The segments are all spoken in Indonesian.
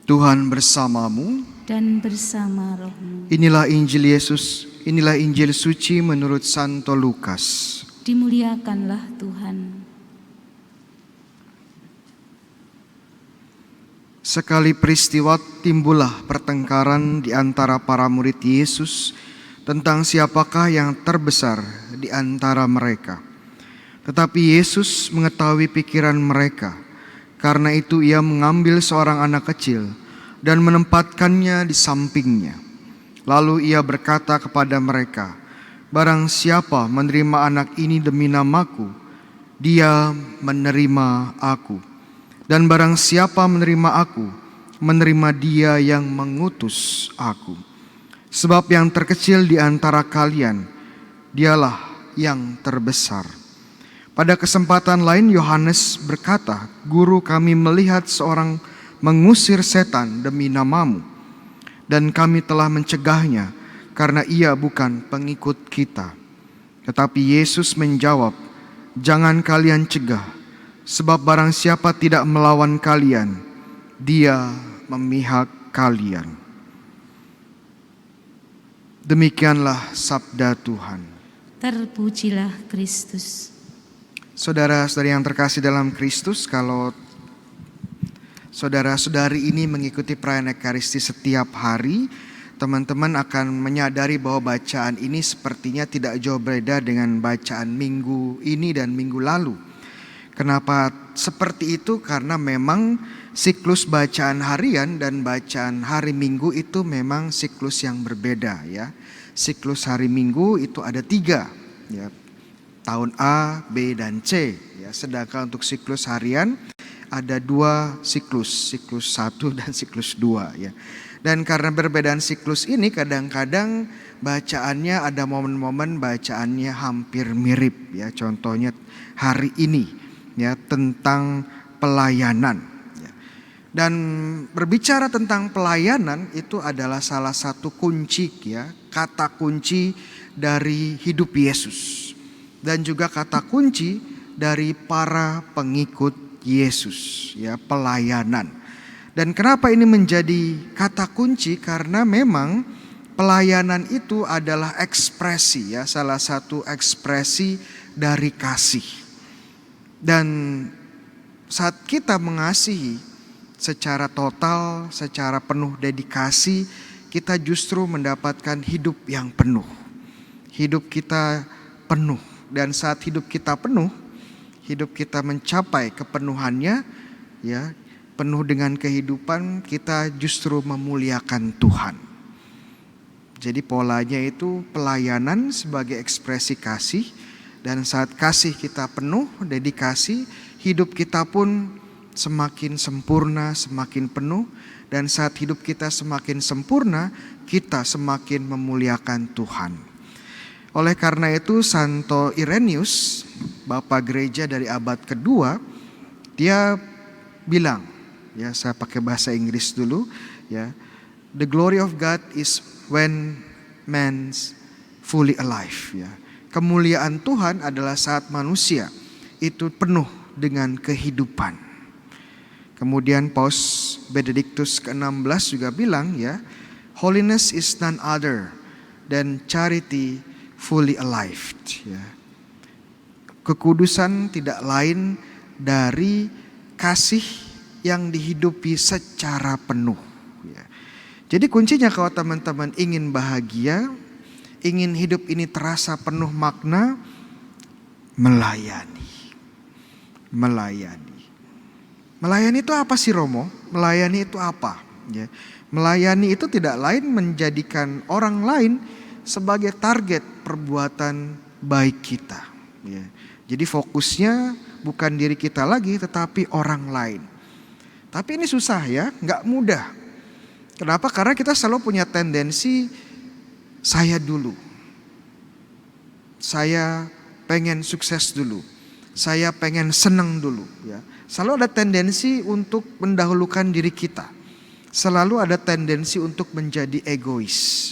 Tuhan bersamamu. Dan bersama rohmu. Inilah Injil Yesus, inilah Injil suci menurut Santo Lukas. Dimuliakanlah Tuhan. Sekali peristiwa timbullah pertengkaran di antara para murid Yesus tentang siapakah yang terbesar di antara mereka. Tetapi Yesus mengetahui pikiran mereka. Karena itu ia mengambil seorang anak kecil dan menempatkannya di sampingnya. Lalu ia berkata kepada mereka, "Barang siapa menerima anak ini demi namaku, dia menerima aku. Dan barang siapa menerima aku, menerima dia yang mengutus aku. Sebab yang terkecil di antara kalian, dialah yang terbesar." Pada kesempatan lain Yohanes berkata, "Guru, kami melihat seorang mengusir setan demi namamu, dan kami telah mencegahnya karena ia bukan pengikut kita." Tetapi Yesus menjawab, "Jangan kalian cegah, sebab barang siapa tidak melawan kalian, dia memihak kalian." Demikianlah sabda Tuhan. Terpujilah Kristus. Saudara-saudari yang terkasih dalam Kristus, kalau saudara-saudari ini mengikuti perayaan Ekaristi setiap hari, teman-teman akan menyadari bahwa bacaan ini sepertinya tidak jauh berbeda dengan bacaan minggu ini dan minggu lalu. Kenapa seperti itu? Karena memang siklus bacaan harian dan bacaan hari Minggu itu memang siklus yang berbeda ya. Siklus hari Minggu itu ada 3 ya. Tahun A, B, dan C ya. Sedangkan untuk siklus harian ada 2 siklus 1 dan siklus 2 ya. Dan karena perbedaan siklus ini kadang-kadang bacaannya ada momen-momen bacaannya hampir mirip ya. Contohnya hari ini ya tentang pelayanan ya. Dan berbicara tentang pelayanan itu adalah salah satu kunci ya, kata kunci dari hidup Yesus. Dan juga kata kunci dari para pengikut Yesus ya, pelayanan. Dan kenapa ini menjadi kata kunci? Karena memang pelayanan itu adalah ekspresi ya, salah satu ekspresi dari kasih. Dan saat kita mengasihi secara total, secara penuh dedikasi, kita justru mendapatkan hidup yang penuh. Hidup kita penuh. Dan saat hidup kita penuh, hidup kita mencapai kepenuhannya ya, penuh dengan kehidupan, kita justru memuliakan Tuhan. Jadi polanya itu pelayanan sebagai ekspresi kasih, dan saat kasih kita penuh, dedikasi, hidup kita pun semakin sempurna, semakin penuh, dan saat hidup kita semakin sempurna, kita semakin memuliakan Tuhan. Oleh karena itu Santo Irenaeus, Bapak Gereja dari abad kedua, dia bilang, ya saya pakai bahasa Inggris dulu ya, "The glory of God is when man's fully alive." Ya. Kemuliaan Tuhan adalah saat manusia itu penuh dengan kehidupan. Kemudian Paus Benedictus ke-16 juga bilang ya, "Holiness is none other than charity fully alive." Ya. Kekudusan tidak lain dari kasih yang dihidupi secara penuh. Ya. Jadi kuncinya kalau teman-teman ingin bahagia, ingin hidup ini terasa penuh makna, melayani. Melayani. Melayani itu apa sih Romo? Melayani itu apa? Ya. Melayani itu tidak lain menjadikan orang lain sebagai target perbuatan baik kita ya. Jadi fokusnya bukan diri kita lagi tetapi orang lain. Tapi ini susah ya, gak mudah. Kenapa? Karena kita selalu punya tendensi saya dulu, saya pengen sukses dulu, saya pengen senang dulu ya. Selalu ada tendensi untuk mendahulukan diri kita. Selalu ada tendensi untuk menjadi egois.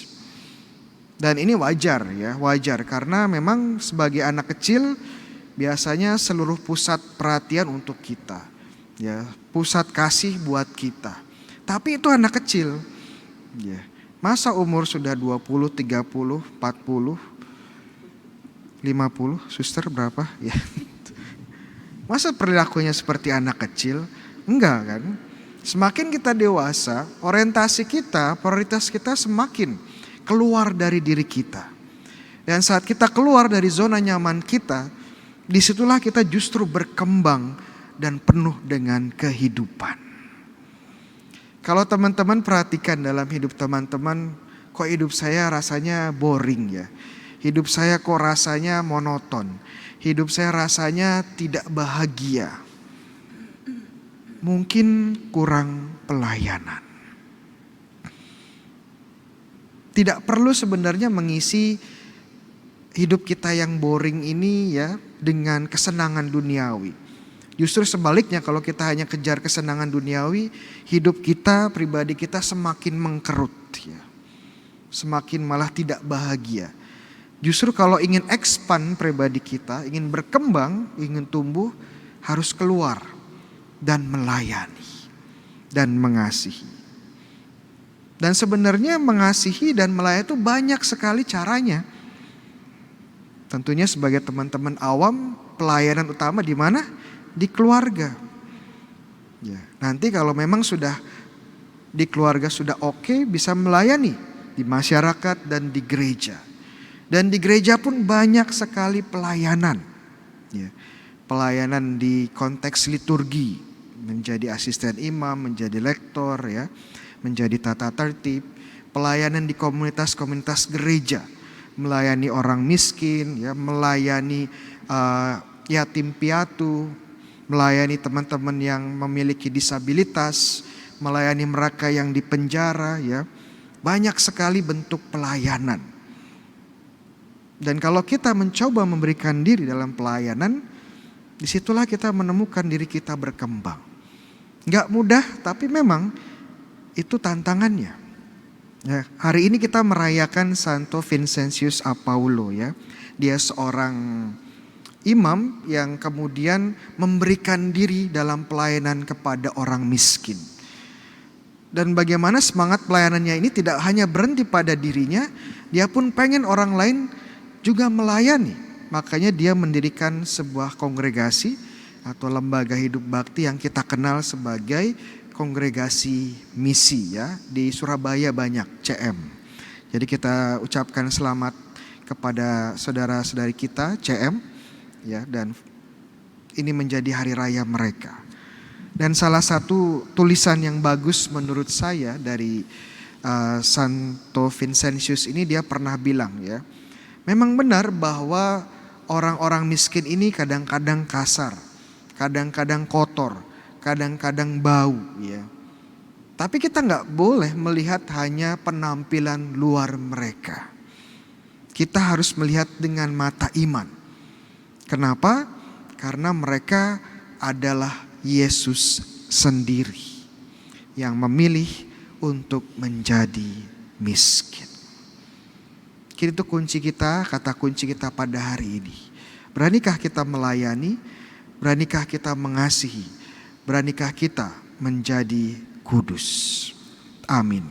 Dan ini wajar ya, wajar karena memang sebagai anak kecil biasanya seluruh pusat perhatian untuk kita. Ya, pusat kasih buat kita. Tapi itu anak kecil. Ya. Masa umur sudah 20, 30, 40, 50, suster berapa? Ya. Masa perilakunya seperti anak kecil? Enggak kan? Semakin kita dewasa, orientasi kita, prioritas kita semakin keluar dari diri kita. Dan saat kita keluar dari zona nyaman kita, disitulah kita justru berkembang dan penuh dengan kehidupan. Kalau teman-teman perhatikan dalam hidup teman-teman, kok hidup saya rasanya boring ya. Hidup saya kok rasanya monoton. Hidup saya rasanya tidak bahagia. Mungkin kurang pelayanan. Tidak perlu sebenarnya mengisi hidup kita yang boring ini ya dengan kesenangan duniawi. Justru sebaliknya, kalau kita hanya kejar kesenangan duniawi, hidup kita, pribadi kita semakin mengkerut ya. Semakin malah tidak bahagia. Justru kalau ingin expand pribadi kita, ingin berkembang, ingin tumbuh, harus keluar dan melayani dan mengasihi. Dan sebenarnya mengasihi dan melayani itu banyak sekali caranya. Tentunya sebagai teman-teman awam, pelayanan utama di mana? Di keluarga. Ya, nanti kalau memang sudah di keluarga sudah oke, bisa melayani di masyarakat dan di gereja. Dan di gereja pun banyak sekali pelayanan. Ya, pelayanan di konteks liturgi, menjadi asisten imam, menjadi lektor ya, menjadi tata tertib, pelayanan di komunitas-komunitas gereja, melayani orang miskin ya, melayani yatim piatu, melayani teman-teman yang memiliki disabilitas, melayani mereka yang di penjara ya. Banyak sekali bentuk pelayanan. Dan kalau kita mencoba memberikan diri dalam pelayanan, disitulah kita menemukan diri kita berkembang. Gak mudah, tapi memang itu tantangannya. Ya, hari ini kita merayakan Santo Vincentius Apaulo ya. Dia seorang imam yang kemudian memberikan diri dalam pelayanan kepada orang miskin. Dan bagaimana semangat pelayanannya ini tidak hanya berhenti pada dirinya, dia pun pengen orang lain juga melayani. Makanya dia mendirikan sebuah kongregasi atau lembaga hidup bakti yang kita kenal sebagai kongregasi misi ya. Di Surabaya banyak, CM. Jadi kita ucapkan selamat kepada saudara-saudari kita CM. Ya, dan ini menjadi hari raya mereka. Dan salah satu tulisan yang bagus menurut saya dari Santo Vincentius ini, dia pernah bilang ya, memang benar bahwa orang-orang miskin ini kadang-kadang kasar, kadang-kadang kotor, kadang-kadang bau ya. Tapi kita nggak boleh melihat hanya penampilan luar mereka. Kita harus melihat dengan mata iman. Kenapa? Karena mereka adalah Yesus sendiri yang memilih untuk menjadi miskin. Itu kunci kita, kata kunci kita pada hari ini. Beranikah kita melayani? Beranikah kita mengasihi? Beranikah kita menjadi kudus? Amin.